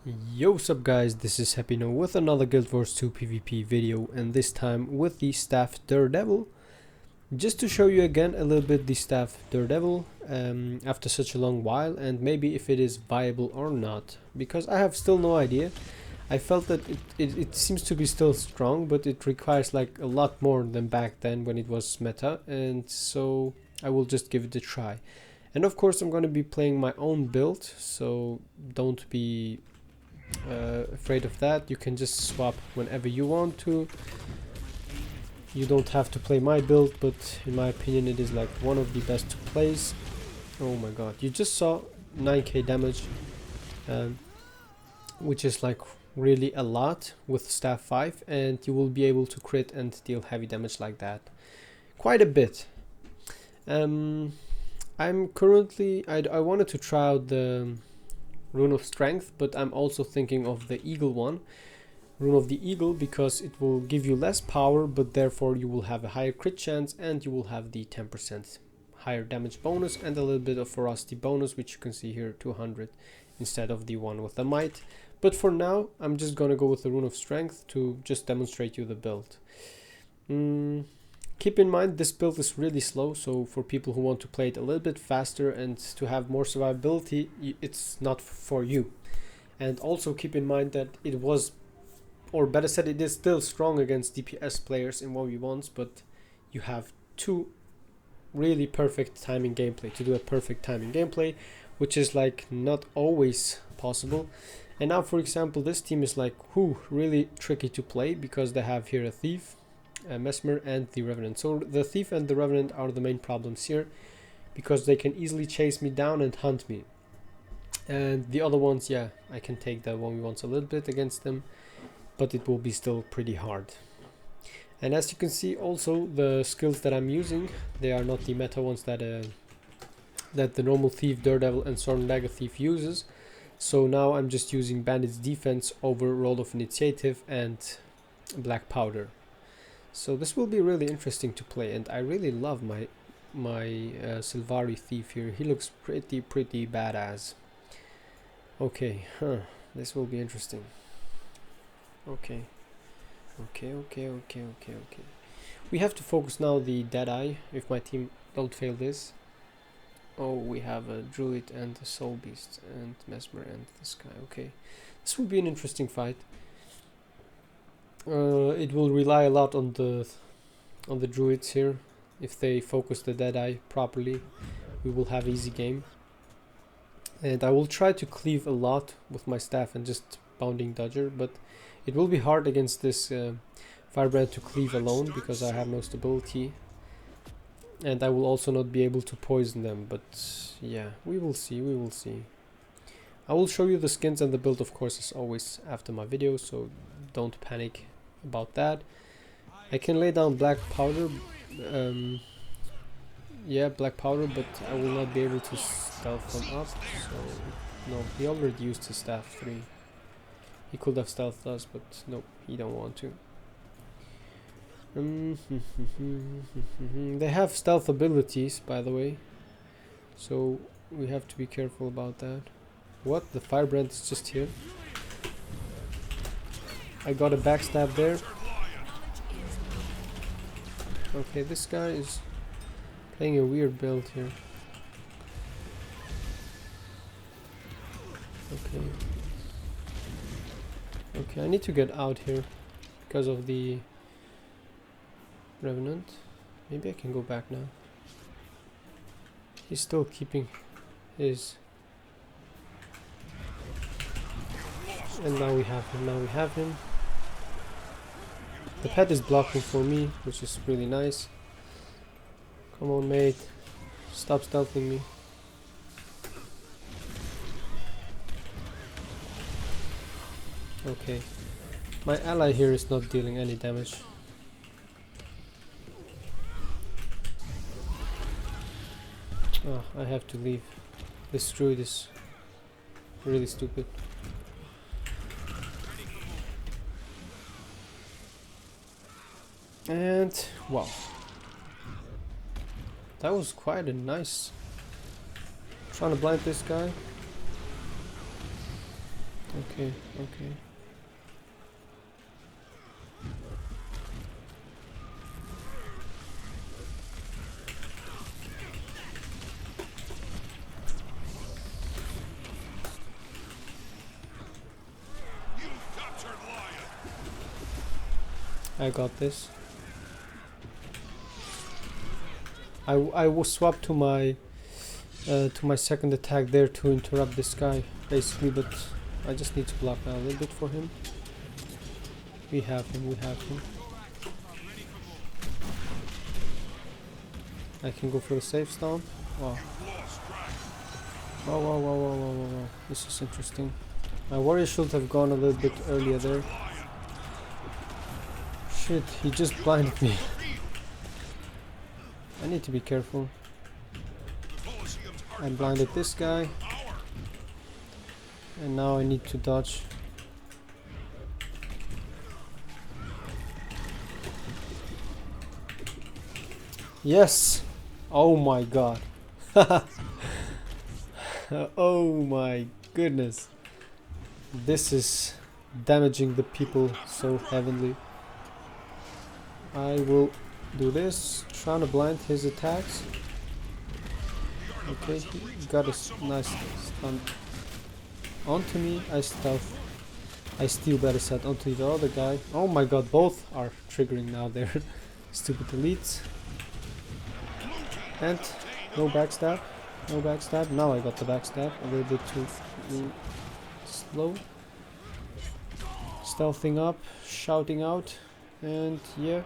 Yo, what's up guys, this is Happy Now with another Guild Wars 2 PvP video, and this time with the staff DareDevil. Just to show you again a little bit the staff DareDevil after such a long while, and maybe if it is viable or not, because I have still no idea. I felt that it seems to be still strong, but it requires like a lot more than back then when it was meta, and so I will just give it a try. And of course I'm going to be playing my own build, so don't be afraid of that. You can just swap whenever you want to. You don't have to play my build, but in my opinion it is like one of the best to plays. Oh my god, you just saw 9k damage, which is like really a lot with staff 5, and you will be able to crit and deal heavy damage like that quite a bit. I'm currently I wanted to try out the Rune of Strength, but I'm also thinking of the Eagle one, Rune of the Eagle, because it will give you less power, but therefore you will have a higher crit chance and you will have the 10% higher damage bonus and a little bit of ferocity bonus, which you can see here, 200 instead of the one with the might. But for now I'm just gonna go with the Rune of Strength to just demonstrate you the build. Keep in mind this build is really slow, so for people who want to play it a little bit faster and to have more survivability, it's not for you. And also keep in mind that it was, or better said, it is still strong against DPS players in 1v1s, but you have two really perfect timing gameplay to do a perfect timing gameplay, which is like not always possible. And now for example this team is like really tricky to play because they have here a Thief, a Mesmer and the Revenant. So the Thief and the Revenant are the main problems here, because they can easily chase me down and hunt me. And the other ones, yeah, I can take the 1v1s a little bit against them, but it will be still pretty hard. And as you can see also, the skills that I'm using, they are not the meta ones that the normal Thief, DareDevil and Sword and Dagger Thief uses. So now I'm just using Bandit's Defense over Roll of Initiative and Black Powder. So this will be really interesting to play, and I really love my Sylvari Thief here. He looks pretty badass. Okay, this will be interesting. Okay. We have to focus now the Deadeye, if my team don't fail this. Oh, we have a Druid and a Soul Beast and Mesmer and this guy. Okay, this will be an interesting fight. It will rely a lot on the Druids here. If they focus the Deadeye properly, we will have easy game. And I will try to cleave a lot with my staff and just bounding dodger, but it will be hard against this Firebrand to cleave alone because I have no stability, and I will also not be able to poison them. But yeah, we will see. I will show you the skins and the build, of course, as always after my video, so don't panic about that. I can lay down Black Powder, yeah, Black Powder, but I will not be able to stealth them up, so no, he already used his staff 3. He could have stealthed us, but no, he don't want to. They have stealth abilities, by the way, so we have to be careful about that. What? The Firebrand is just here. I got a backstab there. Okay, this guy is playing a weird build here. Okay, I need to get out here because of the Revenant. Maybe I can go back now. He's still keeping his... And now we have him, The pet is blocking for me, which is really nice. Come on, mate. Stop stealthing me. Okay. My ally here is not dealing any damage. Oh, I have to leave. This druid is really stupid. And wow, that was quite a nice. Trying to blind this guy. Okay, okay. I got this. I will swap to my second attack there to interrupt this guy, basically, but I just need to block now a little bit for him. We have him, we have him. I can go for the safe stone. Wow. Wow, wow, wow, wow, wow, wow, wow. This is interesting. My warrior should have gone a little bit earlier there. Shit, he just blinded me. I need to be careful. I blinded this guy. And now I need to dodge. Yes! Oh my god. Oh my goodness. This is damaging the people so heavily. I will do this, trying to blind his attacks. Okay, he got a nice stun onto me. I steal better set onto the other guy. Oh my god, both are triggering now there. Stupid elites. And no backstab. No backstab. Now I got the backstab. A little bit too slow. Stealthing up, shouting out, and yeah.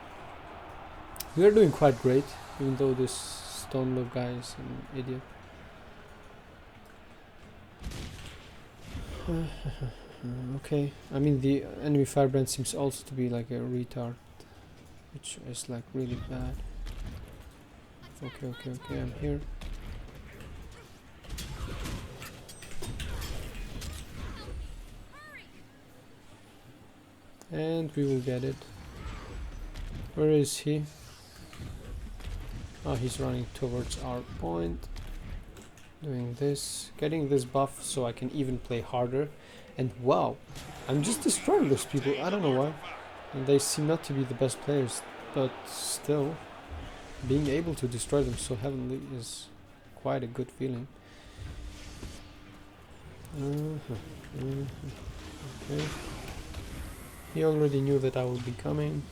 We are doing quite great, even though this stone lobe guy is an idiot. Okay, I mean the enemy firebrand seems also to be like a retard, which is like really bad. Okay, okay, okay, I'm here. And we will get it. Where is he? Oh, he's running towards our point. Doing this, getting this buff so I can even play harder. And wow, I'm just destroying those people. I don't know why. And they seem not to be the best players, but still, being able to destroy them so heavily is quite a good feeling. Okay. He already knew that I would be coming.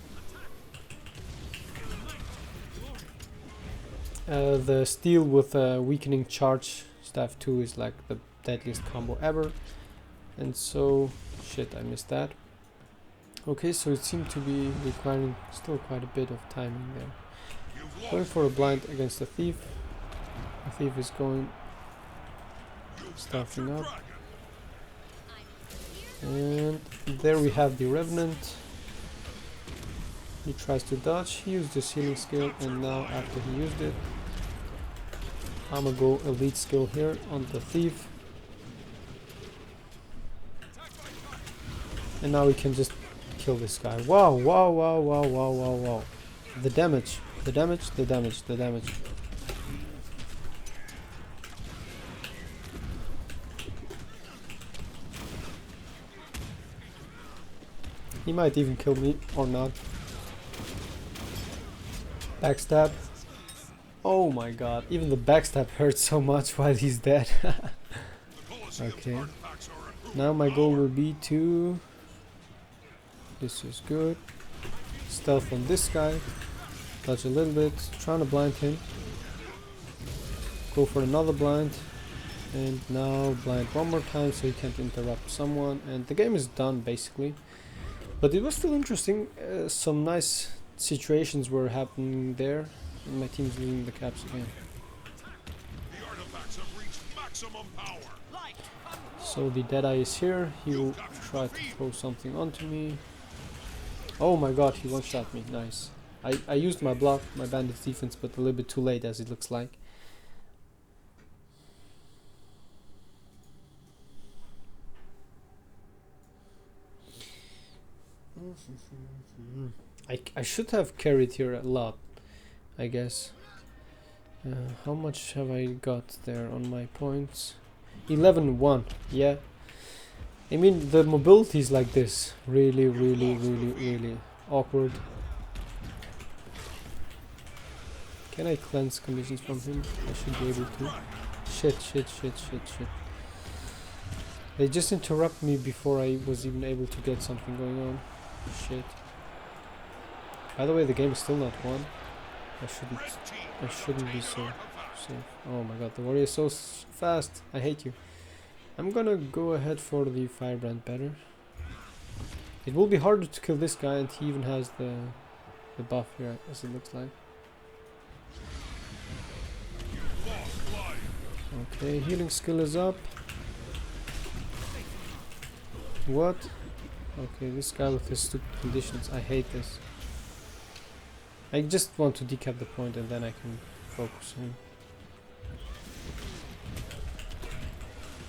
The steel with a weakening charge staff 2 is like the deadliest combo ever. And so, shit, I missed that. Okay, so it seemed to be requiring still quite a bit of timing there. Going for a blind against the thief. The thief is going, staffing up. And there we have the revenant. He tries to dodge, he used his healing skill, and now after he used it, I'm gonna go elite skill here on the thief. And now we can just kill this guy. Wow, wow, wow, wow, wow, wow, wow. The damage, the damage, the damage, the damage. He might even kill me or not. Backstab. Oh my god, even the backstab hurts so much while he's dead. Okay. Now my goal will be to... This is good. Stealth on this guy. Dodge a little bit. Trying to blind him. Go for another blind. And now blind one more time so he can't interrupt someone. And the game is done basically. But it was still interesting. Some nice situations were happening there. And my team's losing the caps again. So the Deadeye is here. He will try to throw something onto me. Oh my god, he one-shot me. Nice. I used my block, my bandit's defense, but a little bit too late as it looks like. I should have carried here a lot, I guess. How much have I got there on my points? 11-1, yeah. I mean, the mobility is like this. Really, really, really, really awkward. Can I cleanse conditions from him? I should be able to. Shit, shit, shit, shit, shit. They just interrupt me before I was even able to get something going on. Shit. By the way, the game is still not won. I shouldn't be so safe. Oh my god, the warrior is so fast. I hate you. I'm gonna go ahead for the firebrand better. It will be harder to kill this guy, and he even has the buff here, as it looks like. Okay, healing skill is up. What? Okay, this guy with his stupid conditions. I hate this. I just want to decap the point and then I can focus him.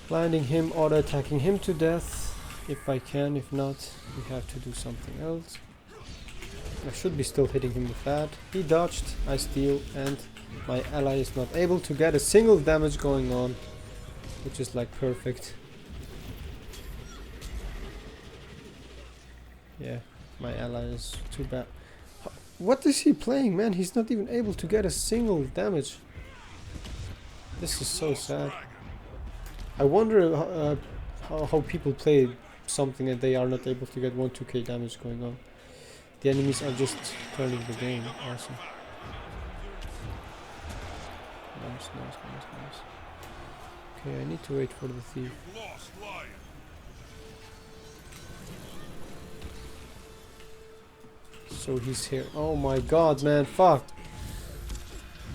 Blinding him, auto-attacking him to death if I can. If not, we have to do something else. I should be still hitting him with that. He dodged, I steal, and my ally is not able to get a single damage going on, which is like perfect. Yeah, my ally is too bad. What is he playing, man? He's not even able to get a single damage. This is so sad. I wonder how people play something and they are not able to get 1-2k damage going on. The enemies are just turning the game. Awesome. Nice, nice, nice, nice. Okay, I need to wait for the thief. So he's here. Oh my god, man, fuck.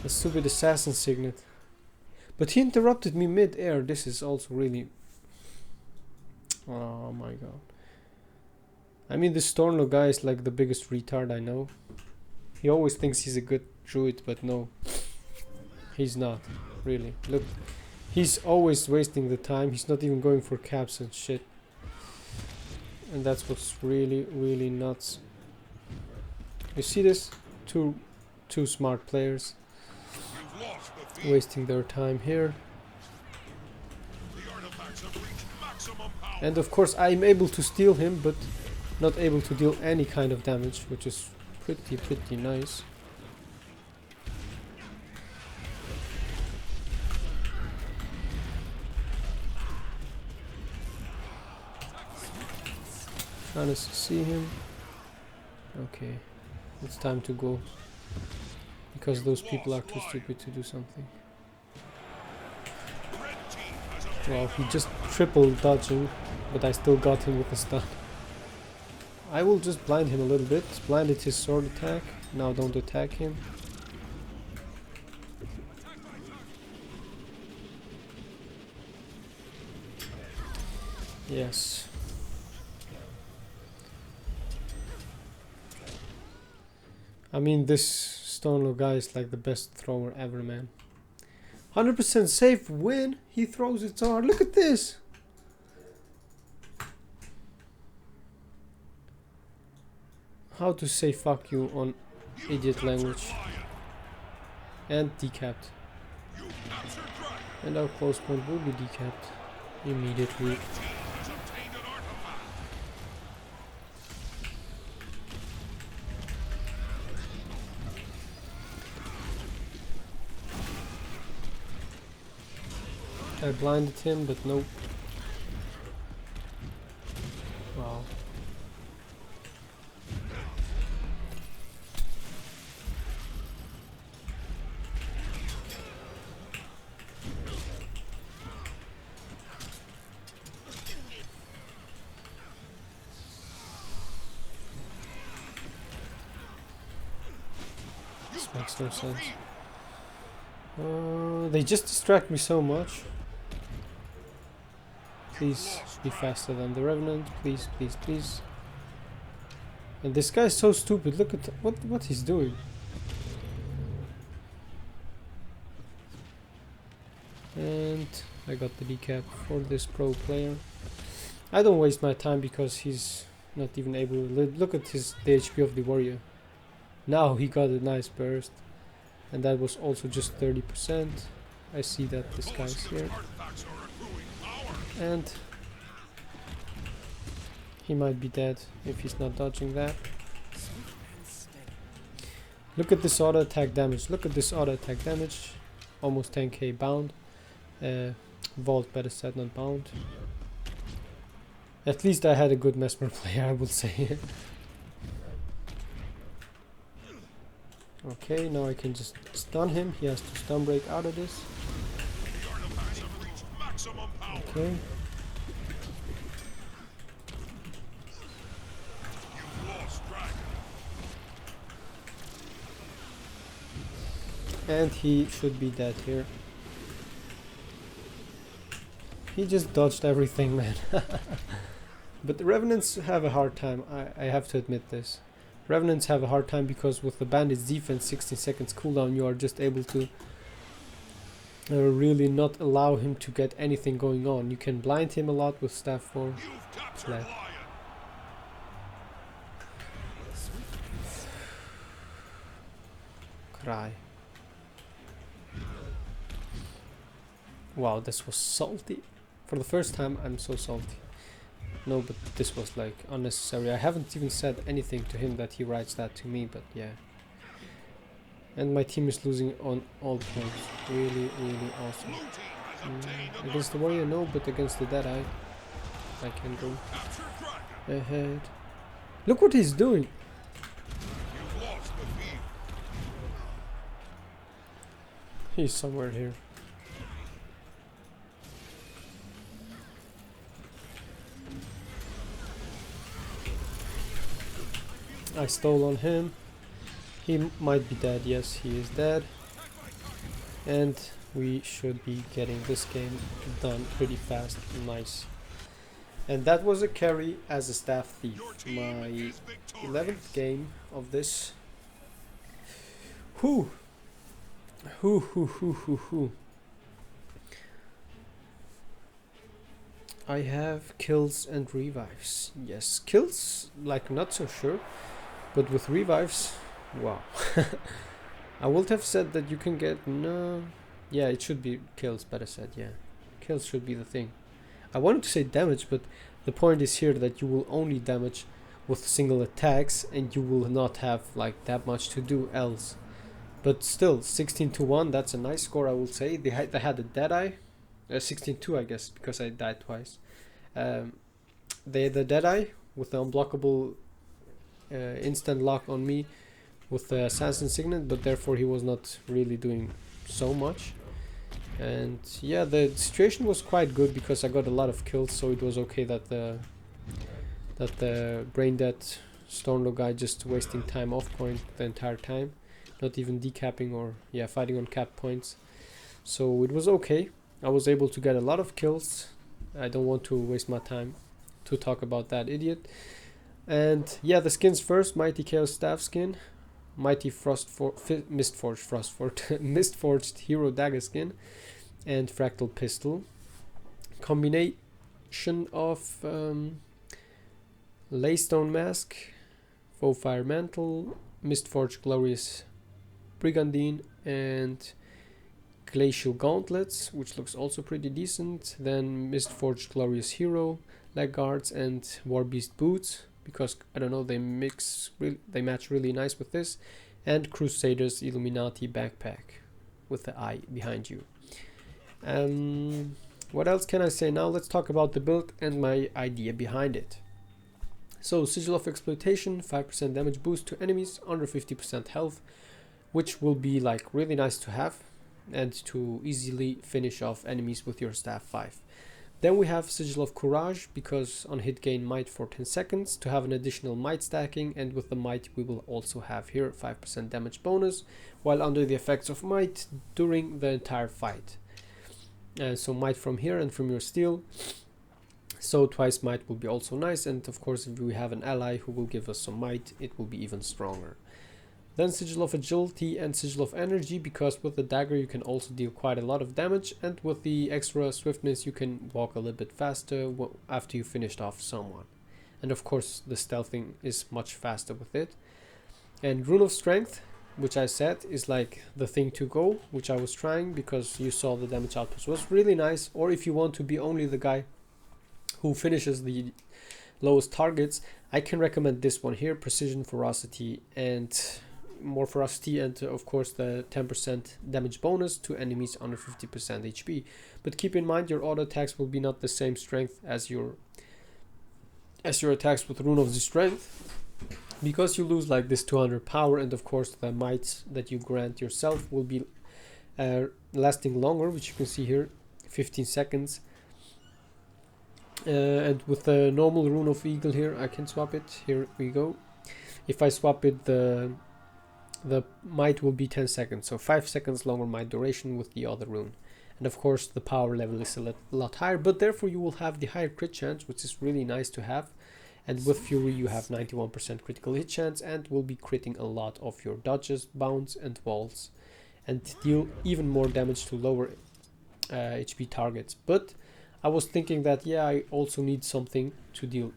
The stupid assassin signet. But he interrupted me mid-air. This is also really... Oh my god. I mean, this Storno guy is like the biggest retard I know. He always thinks he's a good druid, but no. He's not, really. Look, he's always wasting the time. He's not even going for caps and shit. And that's what's really, really nuts. You see this? Two smart players wasting their time here. And of course I'm able to steal him, but not able to deal any kind of damage, which is pretty nice. Trying to see him. Okay. It's time to go, because those people are too stupid to do something. Well, he just triple dodging, but I still got him with a stun. I will just blind him a little bit. Blinded his sword attack. Now don't attack him. Yes. I mean, this Storno guy is like the best thrower ever, man. 100% safe win. He throws it so hard. Look at this. How to say fuck you on idiot language. And decapped. And our close point will be decapped immediately. I blinded him, but nope. Wow. This makes no sense. They just distract me so much. Please be faster than the Revenant, please, please, please. And this guy is so stupid. Look at what he's doing. And I got the decap for this pro player. I don't waste my time because he's not even able to look at the HP of the warrior. Now he got a nice burst, and that was also just 30%. I see that this guy's here. And He might be dead if he's not dodging that. Look at this auto attack damage. Look at this auto attack damage. Almost 10k bound. Vault, better said, not bound. At least I had a good Mesmer player, I would say. Okay, now I can just stun him. He has to stun break out of this. Okay. And he should be dead here. He just dodged everything, man. But the Revenants have a hard time, I have to admit this. Revenants have a hard time because with the Bandit's defense 16 seconds cooldown, you are just able to really not allow him to get anything going on. You can blind him a lot with staff 4. Cry. Wow, this was salty. For the first time, I'm so salty. No, but this was like unnecessary. I haven't even said anything to him that he writes that to me, but yeah. And my team is losing on all points. Really, really awesome. Against the warrior, no, but against the Deadeye, I can go ahead. Look what he's doing! He's somewhere here. I stole on him. He might be dead. Yes, he is dead. And we should be getting this game done pretty fast. Nice. And that was a carry as a staff thief. My 11th game of this. Whew. I have kills and revives. Yes, kills, like, not so sure. But with revives, wow. I would have said that you can get, no. Yeah, it should be kills, better said, yeah. Kills should be the thing. I wanted to say damage, but the point is here that you will only damage with single attacks and you will not have like that much to do else. But still, 16-1, that's a nice score, I will say. They had a Deadeye, 16-2 I guess, because I died twice. They had the Deadeye with the unblockable instant lock on me with the Assassin Signet, but therefore he was not really doing so much. And yeah, the situation was quite good because I got a lot of kills, so it was okay that the brain dead Stormlord guy just wasting time off point the entire time, not even decapping or yeah, fighting on cap points. So it was okay. I was able to get a lot of kills. I don't want to waste my time to talk about that idiot. And yeah, the skins first: Mighty Chaos Staff skin, Mighty Mistforged Hero Dagger skin, and Fractal Pistol. Combination of Laystone Mask, Faux Fire Mantle, Mistforged Glorious Brigandine, and Glacial Gauntlets, which looks also pretty decent. Then Mistforged Glorious Hero Leg Guards and Warbeast Boots, because I don't know, they match really nice with this. And Crusaders Illuminati Backpack with the eye behind you. What else can I say now? Let's talk about the build and my idea behind it. So, Sigil of Exploitation, 5% damage boost to enemies under 50% health, which will be like really nice to have and to easily finish off enemies with your staff 5. Then we have Sigil of Courage, because on hit gain might for 10 seconds to have an additional might stacking, and with the might we will also have here 5% damage bonus while under the effects of might during the entire fight. So might from here and from your steel, so twice might will be also nice, and of course if we have an ally who will give us some might, it will be even stronger. Then Sigil of Agility and Sigil of Energy, because with the dagger you can also deal quite a lot of damage, and with the extra swiftness you can walk a little bit faster after you finished off someone. And of course the stealthing is much faster with it. And Rune of Strength, which I said is like the thing to go, which I was trying because you saw the damage output was really nice. Or if you want to be only the guy who finishes the lowest targets, I can recommend this one here, precision, ferocity, and more ferocity, and of course the 10% damage bonus to enemies under 50% HP. But keep in mind your auto attacks will be not the same strength as your attacks with Rune of the Strength, because you lose like this 200 power, and of course the might that you grant yourself will be lasting longer, which you can see here, 15 seconds. And with the normal Rune of Eagle here, I can swap it. Here we go. If I swap it, the might will be 10 seconds, so 5 seconds longer might duration with the other rune. And of course the power level is a lot higher, but therefore you will have the higher crit chance, which is really nice to have. And with Fury you have 91% critical hit chance, and will be critting a lot of your dodges, bounds and walls, and deal even more damage to lower HP targets. But I was thinking that yeah, I also need something to deal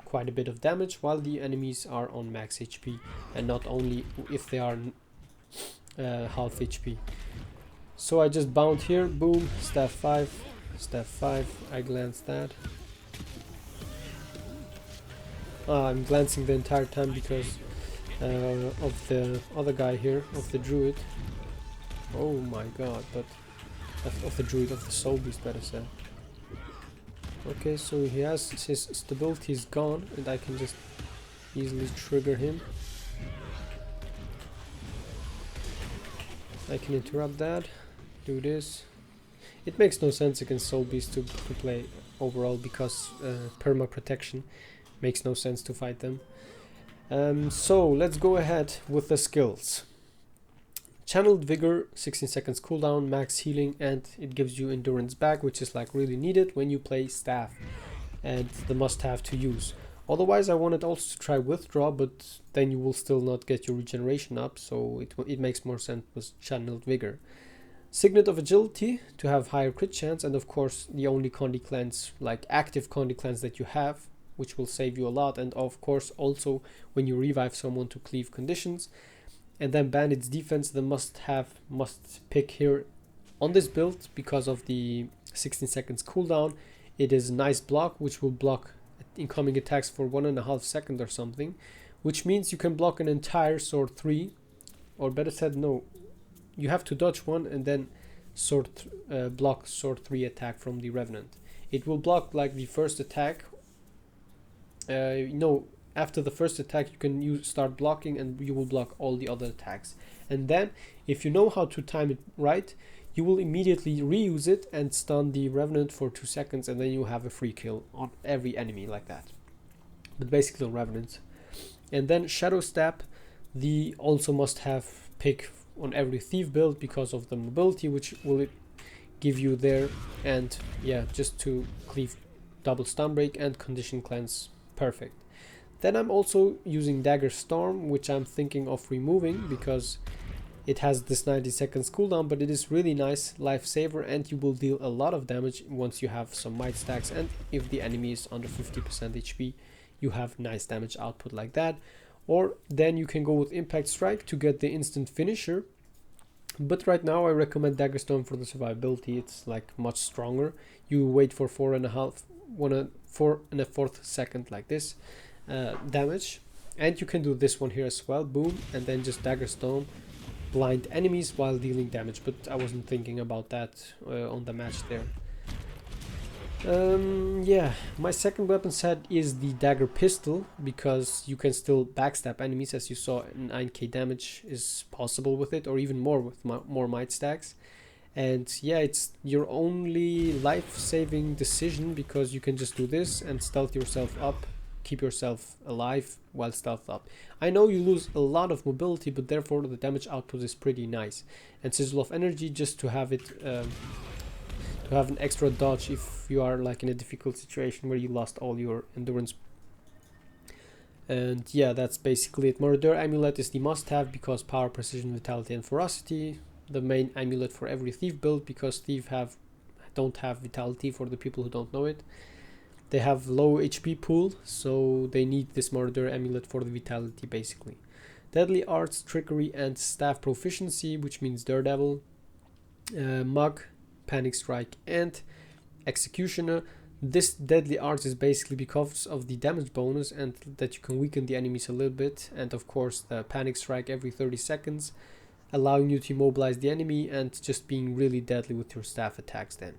quite a bit of damage while the enemies are on max HP, and not only if they are half HP. So I just bound here, boom, staff 5, I glance that. I'm glancing the entire time because of the other guy here, of the druid. Oh my god, but of the druid, of the soul beast, better said. Okay, so he has his stability is gone, and I can just easily trigger him. I can interrupt that, do this. It makes no sense against soul beasts to play overall, because perma protection makes no sense to fight them. So let's go ahead with the skills. Channeled Vigor, 16 seconds cooldown, max healing, and it gives you endurance back, which is like really needed when you play staff, and the must-have to use. Otherwise I wanted also to try withdraw, but then you will still not get your regeneration up, so it makes more sense with Channeled Vigor. Signet of Agility to have higher crit chance, and of course the only Condi cleanse, like active Condi cleanse that you have, which will save you a lot, and of course also when you revive someone to cleave conditions. And then Bandit's Defense, the must pick here on this build because of the 16 seconds cooldown. It is a nice block which will block incoming attacks for 1.5 seconds or something, which means you can block an entire sword 3, or better said, no, you have to dodge one and then block sword 3 attack from the Revenant. It will block like the first attack. No, after the first attack you can start blocking, and you will block all the other attacks. And then if you know how to time it right, you will immediately reuse it and stun the Revenant for 2 seconds, and then you have a free kill on every enemy like that. But basically on Revenants. And then Shadow Step, the also must have pick on every thief build because of the mobility which will give you there, and yeah, just to cleave double stun break and condition cleanse, perfect. Then I'm also using Dagger Storm, which I'm thinking of removing because it has this 90 seconds cooldown, but it is really nice lifesaver, and you will deal a lot of damage once you have some might stacks, and if the enemy is under 50% HP you have nice damage output like that. Or then you can go with Impact Strike to get the instant finisher, but right now I recommend Dagger Storm for the survivability. It's like much stronger. You wait for 4.25 seconds like this damage, and you can do this one here as well, boom, and then just Dagger Storm, blind enemies while dealing damage, but I wasn't thinking about that on the match there. Yeah, my second weapon set is the Dagger Pistol, because you can still backstab enemies. As you saw, 9k damage is possible with it, or even more with more might stacks. And yeah, it's your only life-saving decision, because you can just do this and stealth yourself up, keep yourself alive while stealth up. I know you lose a lot of mobility, but therefore the damage output is pretty nice. And Sizzle of Energy, just to have it to have an extra dodge if you are like in a difficult situation where you lost all your endurance. And yeah, that's basically it. Marauder Amulet is the must-have because power, precision, vitality and ferocity. The main amulet for every thief build, because thief don't have vitality, for the people who don't know it. They have low HP pool, so they need this Marauder Amulet for the vitality basically. Deadly Arts, Trickery and Staff Proficiency, which means Daredevil, Mug, Panic Strike and Executioner. This deadly art is basically because of the damage bonus and that you can weaken the enemies a little bit, and of course the panic strike every 30 seconds, allowing you to immobilize the enemy and just being really deadly with your staff attacks then.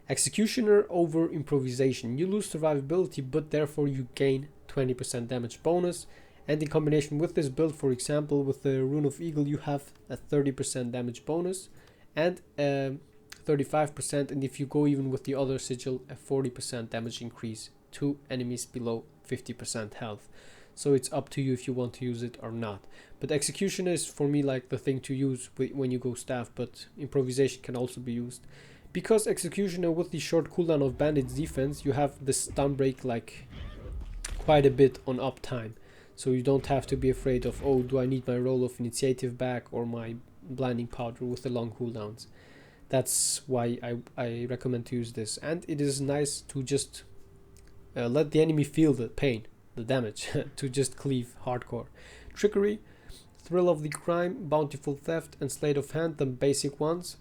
Executioner over improvisation. You lose survivability, but therefore you gain 20% damage bonus, and in combination with this build, for example with the Rune of Eagle, you have a 30% damage bonus and 35%, and if you go even with the other sigil, a 40% damage increase to enemies below 50% health. So it's up to you if you want to use it or not. But execution is for me like the thing to use when you go staff, but improvisation can also be used. Because executioner with the short cooldown of bandage defense, you have the stun break like quite a bit on uptime. So you don't have to be afraid of, oh, do I need my roll of initiative back or my blinding powder with the long cooldowns. That's why I recommend to use this. And it is nice to just let the enemy feel the pain, the damage, to just cleave hardcore. Trickery, Thrill of the Crime, Bountiful Theft, and Sleight of Hand, the basic ones.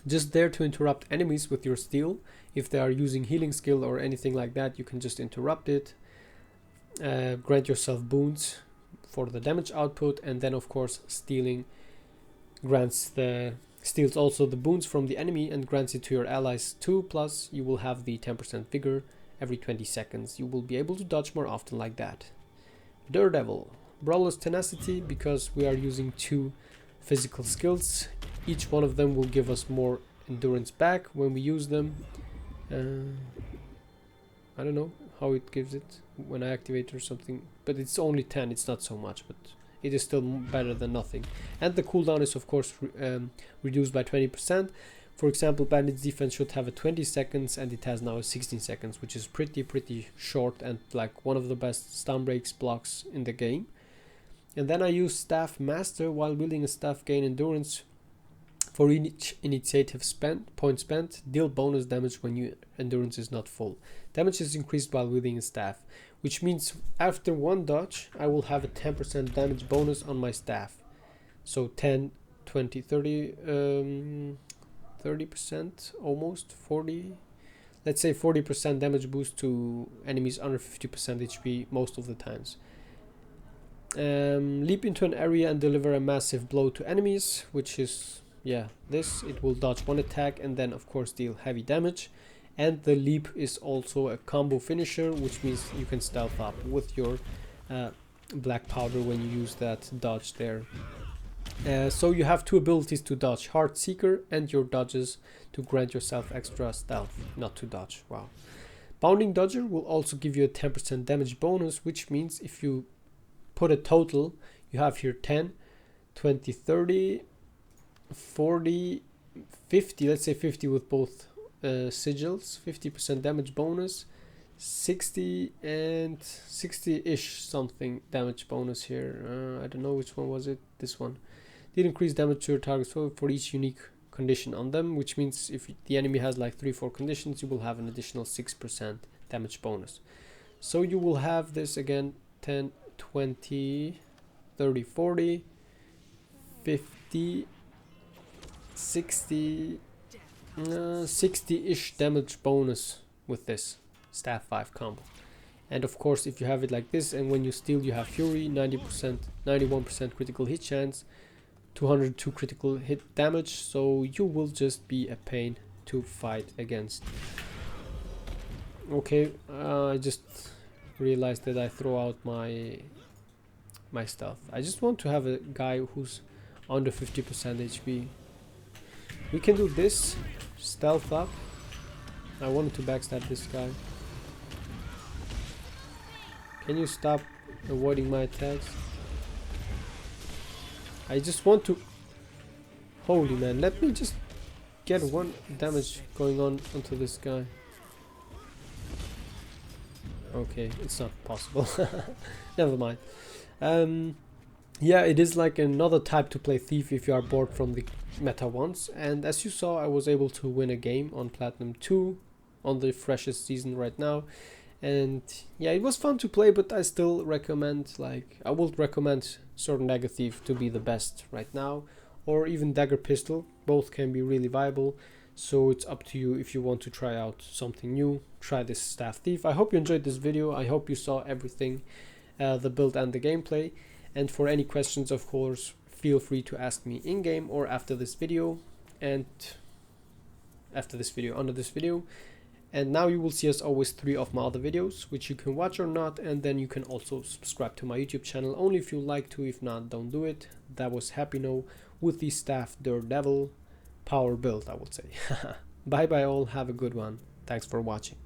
Just there to interrupt enemies with your steel. If they are using healing skill or anything like that, you can just interrupt it. Grant yourself boons for the damage output, and then of course stealing steals also the boons from the enemy and grants it to your allies too, plus you will have the 10% vigor every 20 seconds. You will be able to dodge more often like that. DareDevil, Brawler's Tenacity, because we are using 2 physical skills. Each one of them will give us more endurance back when we use them. I don't know how it gives it when I activate or something, but it's only 10, it's not so much, but it is still better than nothing. And the cooldown is of course reduced by 20%. For example, bandage defense should have a 20 seconds and it has now a 16 seconds, which is pretty short and like one of the best stun breaks blocks in the game. And then I use Staff Master. While wielding a staff, gain endurance for each initiative point spent. Deal bonus damage when your endurance is not full. Damage is increased while wielding a staff, which means after one dodge I will have a 10% damage bonus on my staff. So 10, 20, 30, 30%, almost 40. Let's say 40% damage boost to enemies under 50% HP most of the times. Leap into an area and deliver a massive blow to enemies, which is this. It will dodge one attack and then of course deal heavy damage. And the leap is also a combo finisher, which means you can stealth up with your black powder when you use that dodge there. So you have 2 abilities to dodge: Heart Seeker and your dodges to grant yourself extra stealth, not to dodge. Wow. Bounding Dodger will also give you a 10% damage bonus, which means if you put a total, you have here 10, 20, 30, 40, 50, let's say 50 with both sigils, 50% damage bonus, 60 and 60-ish something damage bonus here. I don't know which one was it. This one did increase damage to your targets for each unique condition on them, which means if the enemy has like 3-4 conditions, you will have an additional 6% damage bonus. So you will have this again: 10, 20, 30, 40, 50, 60, 60-ish damage bonus with this staff 5 combo. And of course if you have it like this, and when you steal you have Fury, 90%, 91% critical hit chance, 202 critical hit damage, so you will just be a pain to fight against. Okay, I just realized that I throw out my stuff. I just want to have a guy who's under 50% HP. We can do this, stealth up. I wanted to backstab this guy. Can you stop avoiding my attacks? I just want to... Holy man, let me just get 1 damage going on onto this guy. Okay, it's not possible. Never mind. Yeah, it is like another type to play Thief if you are bored from the meta ones. And as you saw, I was able to win a game on Platinum 2 on the freshest season right now. And yeah, it was fun to play, but I still recommend, like, I would recommend Sword and Dagger Thief to be the best right now, or even Dagger Pistol. Both can be really viable. So it's up to you. If you want to try out something new, try this Staff Thief. I hope you enjoyed this video. I hope you saw everything, the build and the gameplay. And for any questions, of course, feel free to ask me in game or after this video, and under this video. And now you will see as always 3 of my other videos, which you can watch or not, and then you can also subscribe to my YouTube channel only if you like to. If not, don't do it. That was Happy No with the Staff DareDevil power build, I would say. Bye bye all, have a good one. Thanks for watching.